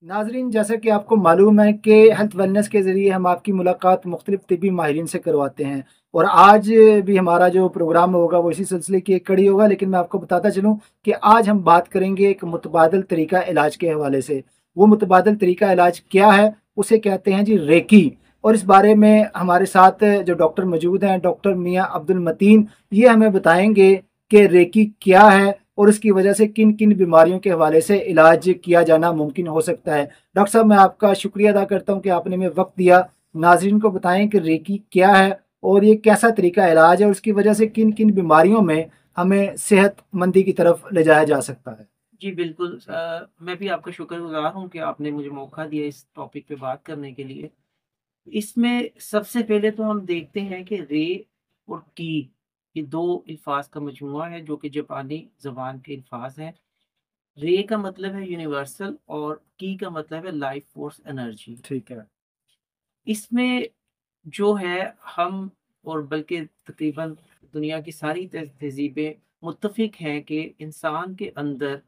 नाजरीन, जैसा कि आपको मालूम है कि हेल्थ वेलनेस के ज़रिए हम आपकी मुलाकात मुख्तलिफ तिबी माहिरीन से करवाते हैं। और आज भी हमारा जो प्रोग्राम होगा वो इसी सिलसिले की एक कड़ी होगा, लेकिन मैं आपको बताता चलूँ कि आज हम बात करेंगे एक मुतबादल तरीका इलाज के हवाले से। वो मुतबादल तरीका इलाज क्या है? उसे कहते हैं जी रेकी। और इस बारे में हमारे साथ जो डॉक्टर मौजूद हैं, डॉक्टर मियाँ अब्दुल मतीन, ये हमें बताएंगे कि रेकी क्या है और इसकी वजह से किन किन बीमारियों के हवाले से इलाज किया जाना मुमकिन हो सकता है। डॉक्टर साहब, मैं आपका शुक्रिया अदा करता हूँ कि आपने हमें वक्त दिया। नाजरीन को बताएं कि रेकी क्या है और ये कैसा तरीका इलाज है और इसकी वजह से किन किन बीमारियों में हमें सेहतमंदी की तरफ ले जाया जा सकता है। जी बिल्कुल। मैं भी आपका शुक्रगुजार हूँ कि आपने मुझे मौका दिया इस टॉपिक पे बात करने के लिए। इसमें सबसे पहले तो हम देखते हैं कि रे और की, ये दो अल्फाज का मजमूआ है जो कि जापानी ज़बान के अल्फाज हैं। रे का मतलब है यूनिवर्सल और की का मतलब है लाइफ फोर्स एनर्जी। ठीक है। इसमें जो है हम और बल्कि तकरीबन दुनिया की सारी तहजीबें मुत्तफिक हैं कि इंसान के अंदर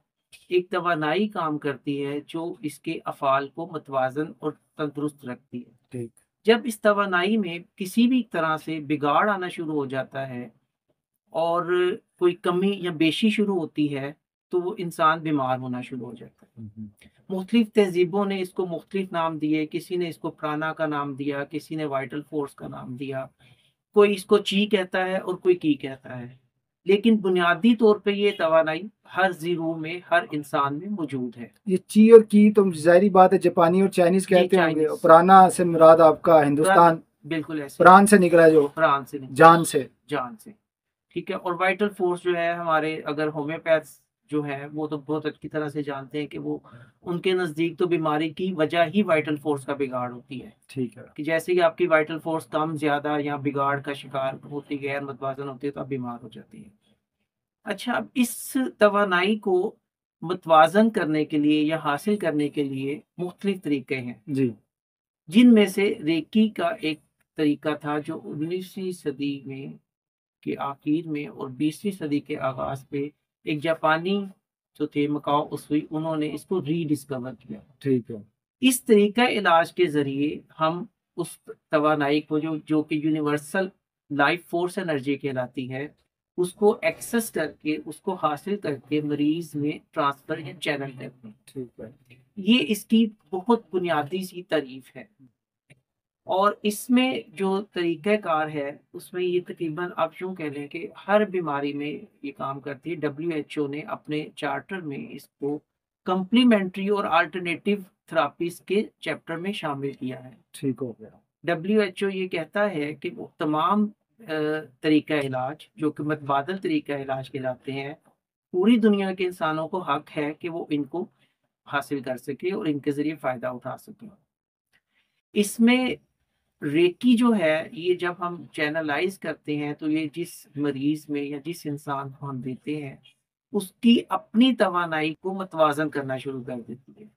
एक तवानाई काम करती है जो इसके अफ़ाल को मतवाज़न और तंदुरुस्त रखती है। ठीक। जब इस तवानाई में किसी भी तरह से बिगाड़ आना शुरू हो जाता है और कोई कमी या बेशी शुरू होती है, तो वो इंसान बीमार होना शुरू हो जाता है। मुख्तलिफ तहज़ीबों ने इसको मुख्तलिफ नाम दिए, किसी ने इसको प्राणा का नाम दिया, किसी ने वाइटल फोर्स का नाम दिया, कोई इसको ची कहता है और कोई की कहता है। लेकिन बुनियादी तौर पे ये तवानाई हर ज़ीरो में, हर इंसान में मौजूद है। ये ची और की तो ज़ाहिरी बात है जापानी और चाइनीज़ जी, कहते होंगे, और चाइनीज़। पुराना से मुराद आपका प्राण, हिंदुस्तान, बिल्कुल ऐसे ही, प्राण से निकला जो, प्राण से निकला, जान से। जान से। ठीक है। और वाइटल फोर्स जो है हमारे, अगर होम्योपैथ्स जो है वो तो बहुत अच्छी तरह से जानते हैं कि वो, उनके नज़दीक तो बीमारी की वजह ही वाइटल फोर्स का बिगाड़ होती है। ठीक है। कि जैसे ही आपकी वाइटल फोर्स कम ज़्यादा या बिगाड़ का शिकार होती है, गैर मतवाज़न होती है, तो आप बीमार हो जाती है। अच्छा, अब इस तवानाई को मतवाज़न करने के लिए या हासिल करने के लिए मुख्तलिफ तरीके हैं, जी। जिनमें से रेकी का एक तरीका था जो 19वीं सदी में के आखिर में और 20वीं सदी के आगाज़ पे एक जापानी जो थे मकाओ उसवी, उन्होंने इसको रीडिस्कवर किया। ठीक है। इस तरीका इलाज के ज़रिए हम उस तवानाई को जो कि यूनिवर्सल लाइफ फोर्स एनर्जी कहलाती है, उसको एक्सेस करके, उसको हासिल करके मरीज़ में ट्रांसफ़र या चैनल करते हैं। ठीक है। ये इसकी बहुत बुनियादी सी तारीफ़ है। और इसमें जो तरीक़ाकार है, उसमें ये तकरीबन आप यूँ कह लें कि हर बीमारी में ये काम करती है। डब्ल्यूएचओ ने अपने चार्टर में इसको कॉम्प्लीमेंट्री और अल्टरनेटिव थेरेपीज़ के चैप्टर में शामिल किया है। ठीक हो गया। डब्ल्यूएचओ ये कहता है कि वो तमाम तरीक़ा इलाज जो कि मतबादल तरीक़ा इलाज कहलाते हैं, पूरी दुनिया के इंसानों को हक है कि वो इनको हासिल कर सकें और इनके ज़रिए फ़ायदा उठा सकें। इसमें रेकी जो है, ये जब हम चैनलाइज़ करते हैं तो ये जिस मरीज़ में या जिस इंसान को हम देते हैं, उसकी अपनी तवानाई को मतवाज़न करना शुरू कर देती है।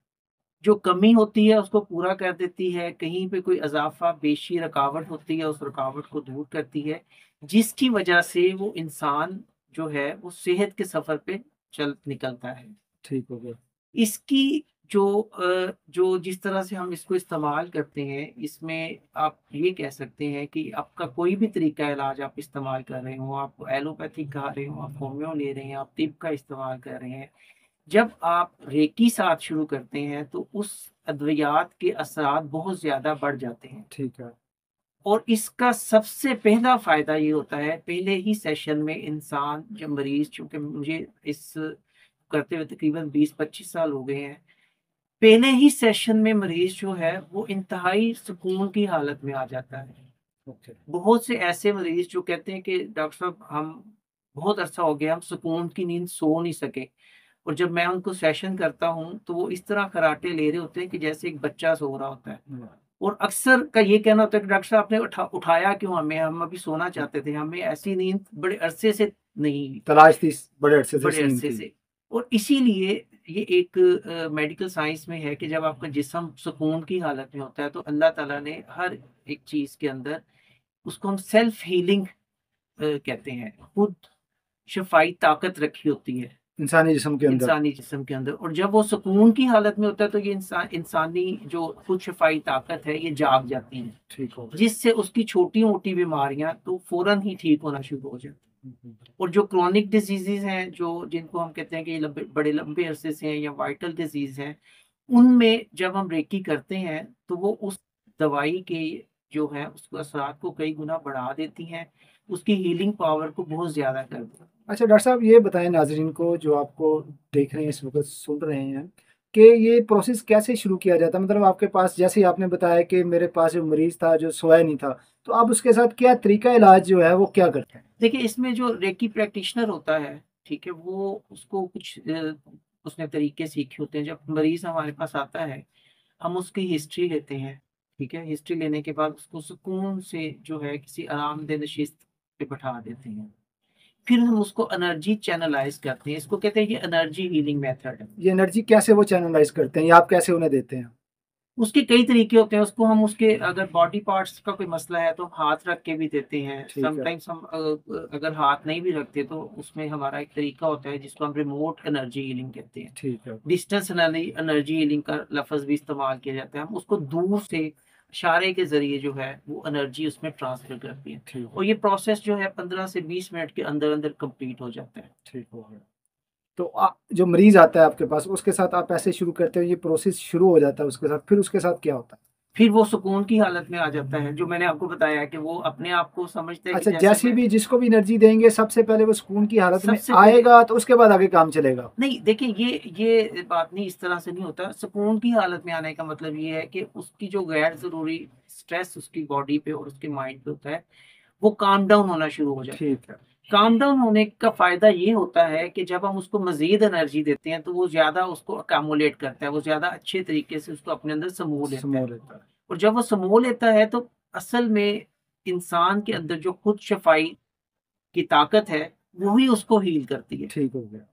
जो कमी होती है उसको पूरा कर देती है, कहीं पे कोई इज़ाफ़ा, पेशी, रुकावट होती है उस रुकावट को दूर करती है, जिसकी वजह से वो इंसान जो है वो सेहत के सफ़र पे चल निकलता है। ठीक हो गया। इसकी जो जिस तरह से हम इसको इस्तेमाल करते हैं, इसमें आप ये कह सकते हैं कि आपका कोई भी तरीका इलाज आप इस्तेमाल कर रहे हो, आप एलोपैथिक खा रहे हो, आप होम्यो ले रहे हैं, आप तिब का इस्तेमाल कर रहे हैं, जब आप रेकी साथ शुरू करते हैं तो उस अद्वियात के असरात बहुत ज़्यादा बढ़ जाते हैं। ठीक है। और इसका सबसे पहला फ़ायदा ये होता है, पहले ही सेशन में इंसान, जब मरीज़, चूँकि मुझे इस करते हुए तकरीबन 20-25 साल हो गए हैं, पहले ही सेशन में मरीज़ जो है वो इंतहाई सुकून की हालत में आ जाता है। ओके। बहुत से ऐसे मरीज़ जो कहते हैं कि डॉक्टर साहब हम बहुत अरसा हो गया, हम सुकून की नींद सो नहीं सके, और जब मैं उनको सेशन करता हूँ तो वो इस तरह खर्राटे ले रहे होते हैं कि जैसे एक बच्चा सो रहा होता है। और अक्सर का ये कहना होता है कि डॉक्टर साहब आपने उठाया क्यों हमें, हम अभी सोना चाहते थे, हमें ऐसी नींद बड़े अरसे से नहीं हुई, तलाश थी बड़े अरसे से इस बड़े नींद अरसे की। से। और इसीलिए ये एक मेडिकल साइंस में है कि जब आपका जिस्म सुकून की हालत में होता है तो अल्लाह ताला ने हर एक चीज़ के अंदर, उसको हम सेल्फ हीलिंग कहते हैं, खुद शफ़ाई ताकत रखी होती है। इंसानी जिस्म के अंदर। इंसानी जिस्म के अंदर। और जब वो सुकून की हालत में होता है तो ये इंसानी जो खुद शफाई ताकत है ये जाग जाती है, ठीक हो गया। जिससे उसकी छोटी मोटी बीमारियां तो फौरन ही ठीक होना शुरू हो जाती हैं। और जो क्रॉनिक डिजीजेज हैं, जो जिनको हम कहते हैं कि ये बड़े लंबे अरसे से हैं या वाइटल डिजीज हैं, उनमें जब हम रेकी करते हैं तो वो उस दवाई के जो है उसको असरात को कई गुना बढ़ा देती हैं, उसकी हीलिंग पावर को बहुत ज्यादा कर देती हैं। अच्छा डॉक्टर साहब, ये बताएं नाजरीन को जो आपको देख रहे हैं इस वक्त, सुन रहे हैं, कि ये प्रोसेस कैसे शुरू किया जाता है। मतलब आपके पास, जैसे ही आपने बताया कि मेरे पास जो मरीज था जो सोया नहीं था, तो आप उसके साथ क्या तरीका इलाज जो है वो क्या करते हैं? देखिए, इसमें जो रेकी प्रैक्टिशनर होता है, ठीक है, वो उसको कुछ उसने तरीके सीखे होते हैं। जब मरीज हमारे पास आता है, हम उसकी हिस्ट्री लेते हैं, ठीक है। हिस्ट्री लेने के बाद उसको सुकून से जो है किसी आरामदेह नशिस्त पे बैठा देते हैं। फिर हम उसको एनर्जी चैनलाइज करते हैं, इसको कहते हैं ये एनर्जी हीलिंग मेथड है। ये एनर्जी कैसे वो चैनलाइज करते हैं, या आप कैसे उन्हें देते हैं? उसके कई तरीके होते हैं। उसको हम उसके अगर बॉडी पार्ट्स का कोई मसला है तो हम हाथ रख के भी देते हैं। ठीक है। समटाइम्स हम अगर हाथ नहीं भी रखते तो उसमें हमारा एक तरीका होता है जिसको हम रिमोट एनर्जी हीलिंग कहते हैं। ठीक है। डिस्टेंस एनर्जी हीलिंग का लफ्ज भी इस्तेमाल किया जाता है। हम उसको दूर से इशारे के जरिए जो है वो एनर्जी उसमें ट्रांसफर करती है। ठीक और ये प्रोसेस जो है 15 से 20 मिनट के अंदर अंदर कंप्लीट हो जाता है। ठीक हो गया। तो जो मरीज आता है आपके पास, उसके साथ आप ऐसे शुरू करते हो, ये प्रोसेस शुरू हो जाता है उसके साथ, फिर उसके साथ क्या होता है? फिर वो सुकून की हालत में आ जाता है, जो मैंने आपको बताया कि वो अपने आप को समझते हैं कि अच्छा, जैसे जैसी मैं भी जिसको भी एनर्जी देंगे, सबसे पहले वो सुकून की हालत में सबसे पहले आएगा, तो उसके बाद आगे काम चलेगा। नहीं। देखिए, ये बात नहीं, इस तरह से नहीं होता। सुकून की हालत में आने का मतलब ये है कि उसकी जो गैर जरूरी स्ट्रेस उसकी बॉडी पे और उसके माइंड पे होता है, वो काम डाउन होना शुरू हो जाता है। ठीक है। काम डाउन होने का फायदा ये होता है कि जब हम उसको मजीद एनर्जी देते हैं तो वो ज्यादा उसको अकामुलेट करता है, वो ज्यादा अच्छे तरीके से उसको अपने अंदर समूह लेता है। समोह लेता है। और जब वो समूह लेता है तो असल में इंसान के अंदर जो खुद शफाई की ताकत है वही उसको हील करती है। ठीक हो गया।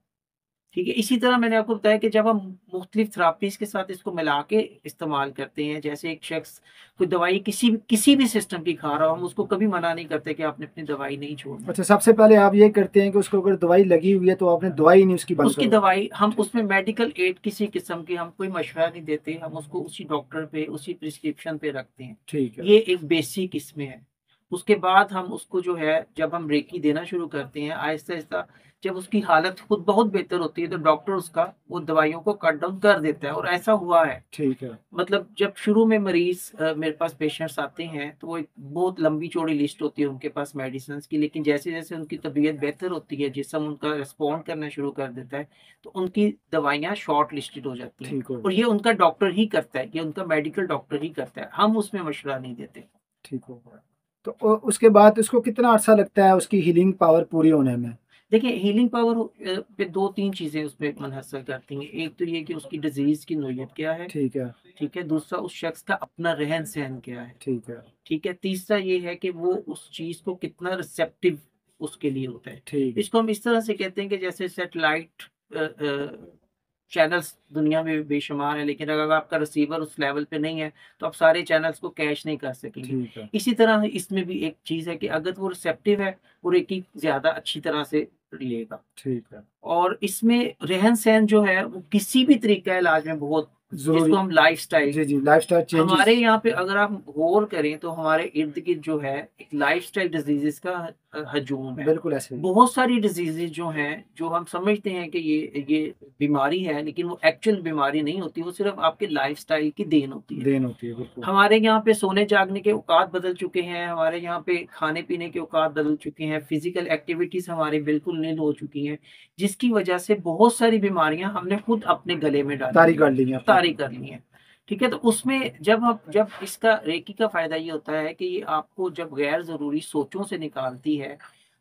ठीक है। इसी तरह मैंने आपको बताया कि जब हम मुख्तलिफ थेरापीज के साथ इसको मिला के इस्तेमाल करते हैं, जैसे एक शख्स कोई दवाई किसी भी सिस्टम की खा रहा हो, हम उसको कभी मना नहीं करते कि आपने अपनी दवाई नहीं छोड़नी। अच्छा, सबसे पहले आप ये करते हैं कि उसको अगर दवाई लगी हुई है तो आपने दवाई नहीं उसकी बंद उसकी करो। दवाई हम उसमें मेडिकल एड किसी किस्म की हम कोई मशवरा नहीं देते, हम उसको उसी डॉक्टर पे उसी प्रिस्क्रिप्शन पे रखते हैं। ठीक है। ये एक बेसिक इसमें है। उसके बाद हम उसको जो है जब हम रेकी देना शुरू करते हैं आहिस्ता आहिस्ता, जब उसकी हालत खुद बहुत बेहतर होती है तो डॉक्टर उसका वो दवाइयों को कट डाउन कर देता है। और ऐसा हुआ है। ठीक है। मतलब जब शुरू में मरीज मेरे पास पेशेंट्स आते हैं तो वो एक बहुत लंबी चौड़ी लिस्ट होती है उनके पास मेडिसिन की, लेकिन जैसे जैसे उनकी तबीयत बेहतर होती है, जिस्म उनका रिस्पॉन्ड करना शुरू कर देता है, तो उनकी दवाइयाँ शॉर्ट लिस्टेड हो जाती हैं। ठीक हो और गया। ये उनका डॉक्टर ही करता है, ये उनका मेडिकल डॉक्टर ही करता है, हम उसमें मशवरा नहीं देते। ठीक हो गया। तो उसके बाद उसको कितना अर्सा लगता है उसकी हीलिंग पावर पूरी होने में? देखिए, हीलिंग पावर पे दो तीन चीजें उसमें मुनहसर करती हैं। एक तो ये कि उसकी डिजीज की नोयत क्या है, ठीक है। ठीक है। दूसरा, उस शख्स का अपना रहन सहन क्या है, ठीक है। ठीक है। तीसरा ये है कि वो उस चीज को कितना रिसेप्टिव उसके लिए होता है। ठीक। इसको हम इस तरह से कहते हैं कि जैसे सैटेलाइट चैनल्स दुनिया में बेशुमार है, लेकिन अगर आपका रिसीवर उस लेवल पे नहीं है तो आप सारे चैनल्स को कैच नहीं कर सकेंगे। ठीक है। इसी तरह इसमें भी एक चीज है कि अगर वो रिसेप्टिव है वो रेकी ज्यादा अच्छी तरह से लेगा। ठीक है। और इसमें रहन सहन जो है वो किसी भी तरीका इलाज में बहुत, जरूरी। जिसको हम लाइफ स्टाइल, जी जी, लाइफस्टाइल चेंजेस। हमारे यहाँ पे अगर आप गौर करें तो हमारे इर्द गिर्द जो है एक लाइफस्टाइल डिजीजेस का हजूम है। बिल्कुल ऐसे ही। बहुत सारी डिजीजेस जो हैं, जो हम समझते हैं कि ये बीमारी है, लेकिन वो एक्चुअल बीमारी नहीं होती, वो सिर्फ आपके लाइफस्टाइल की देन होती है। देन होती है, बिल्कुल। हमारे यहाँ पे सोने जागने के औकात बदल चुके हैं, हमारे यहाँ पे खाने पीने के औकात बदल चुके हैं, फिजिकल एक्टिविटीज हमारी बिल्कुल नील हो चुकी हैं, जिसकी वजह से बहुत सारी बीमारियां हमने खुद अपने गले में तारी कर ली है। तारी कर ली हैं। ठीक है। तो उसमें जब इसका रेकी का फायदा ये होता है कि ये आपको जब गैर जरूरी सोचों से निकालती है,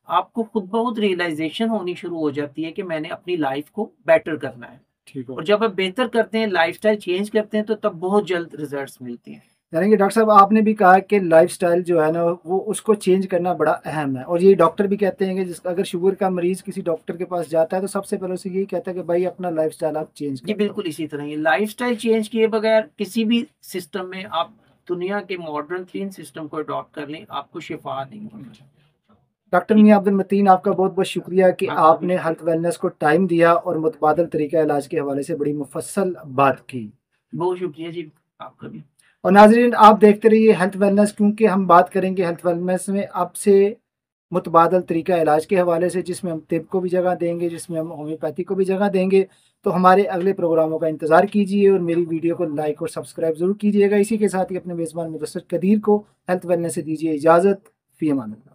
आपको खुद बहुत रियलाइजेशन होनी शुरू हो जाती है कि मैंने अपनी लाइफ को बेटर करना है। ठीक हो। और जब आप बेहतर करते हैं, लाइफस्टाइल चेंज करते हैं, तो तब बहुत जल्द रिजल्ट्स मिलते हैं। यानी कि डॉक्टर साहब, आपने भी कहा कि लाइफस्टाइल जो है ना वो उसको चेंज करना बड़ा अहम है, और ये डॉक्टर भी कहते हैं कि अगर शुगर का मरीज किसी डॉक्टर के पास जाता है तो सबसे पहले उसे यही कहता है कि भाई अपना लाइफस्टाइल आप चेंज जी करो। बिल्कुल इसी तरह ही लाइफस्टाइल चेंज किए बगैर किसी भी सिस्टम में आप दुनिया के मॉडर्न 3 सिस्टम को अडॉप्ट कर लें, आपको शिफा नहीं होगी। ڈاکٹر میاں عبد المتین آپ کا بہت بہت شکریہ کہ آپ نے ہیلتھ ویلنس کو ٹائم دیا اور متبادل طریقہ علاج کے حوالے سے بڑی مفصل بات کی. بہت شکریہ جی آپ کا بھی. اور ناظرین آپ دیکھتے رہیے ہیلتھ ویلنس، کیونکہ ہم بات کریں گے ہیلتھ ویلنس میں اب سے متبادل طریقہ علاج کے حوالے سے، جس میں ہم طب کو بھی جگہ دیں گے، جس میں ہم ہومیوپیتھی کو بھی جگہ دیں گے. تو ہمارے اگلے پروگراموں کا انتظار کیجیے اور میری ویڈیو کو لائک اور سبسکرائب ضرور کیجیے گا. اسی کے ساتھ ہی اپنے میزبان مدثر قدیر کو ہیلتھ ویلنس سے دیجیے اجازت. فی امان اللہ.